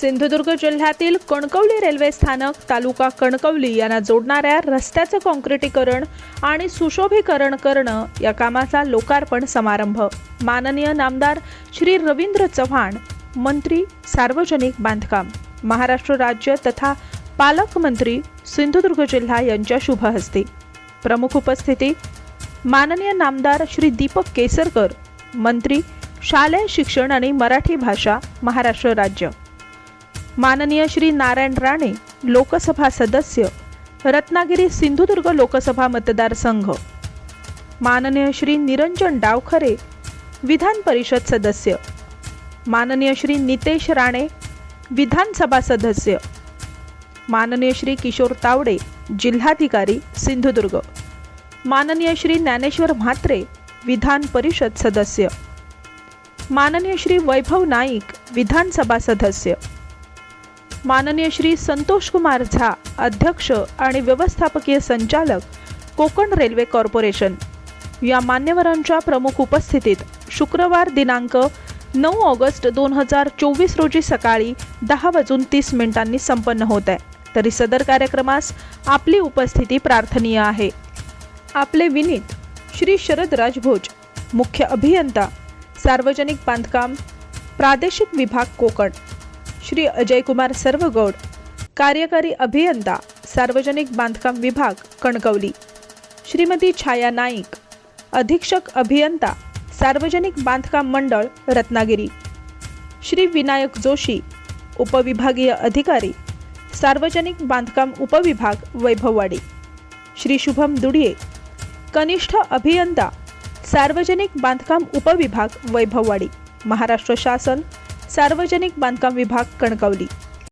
सिंधुदुर्ग जिल्ह्यातील कणकवली रेल्वे स्थानक तालुका कणकवली यांना जोडणाऱ्या रस्त्याचं काँक्रिटीकरण आणि सुशोभीकरण करणं या कामाचा लोकार्पण समारंभ माननीय नामदार श्री रवींद्र चव्हाण, मंत्री सार्वजनिक बांधकाम, महाराष्ट्र राज्य तथा पालकमंत्री सिंधुदुर्ग जिल्हा यांच्या शुभ हस्ते। प्रमुख उपस्थिती माननीय नामदार श्री दीपक केसरकर, मंत्री शालेय शिक्षण आणि मराठी भाषा, महाराष्ट्र राज्य, माननीय श्री नारायण राणे, लोकसभा सदस्य, रत्नागिरी सिंधुदुर्ग लोकसभा मतदारसंघ, माननीय श्री निरंजन डावखरे, विधान परिषद सदस्य, माननीय श्री नितेश राणे, विधानसभा सदस्य, माननीय श्री किशोर तावडे, जिल्हाधिकारी सिंधुदुर्ग, माननीय श्री ज्ञानेश्वर म्हात्रे, विधान परिषद सदस्य, माननीय श्री वैभव नाईक, विधानसभा सदस्य, माननीय श्री संतोष कुमार झा, अध्यक्ष आणि व्यवस्थापकीय संचालक, कोकण रेल्वे कॉर्पोरेशन या मान्यवरांच्या प्रमुख उपस्थितीत शुक्रवार दिनांक 9 ऑगस्ट 2024 रोजी सकाळी 10:30 संपन्न होत आहे। तरी सदर कार्यक्रमास आपली उपस्थिती प्रार्थनीय आहे। आपले विनीत श्री शरद राजभोज, मुख्य अभियंता सार्वजनिक बांधकाम, प्रादेशिक विभाग कोकण, श्री अजय कुमार सर्वगौड, कार्यकारी अभियंता सार्वजनिक बांधकाम विभाग कणकवली, श्रीमती छाया नाईक, अधीक्षक अभियंता सार्वजनिक बांधकाम मंडळ रत्नागिरी, श्री विनायक जोशी, उपविभागीय अधिकारी सार्वजनिक बांधकाम उपविभाग वैभववाडी, श्री शुभम दुडिये, कनिष्ठ अभियंता सार्वजनिक बांधकाम उपविभाग वैभववाडी, महाराष्ट्र शासन सार्वजनिक बांधकाम विभाग कणकवली।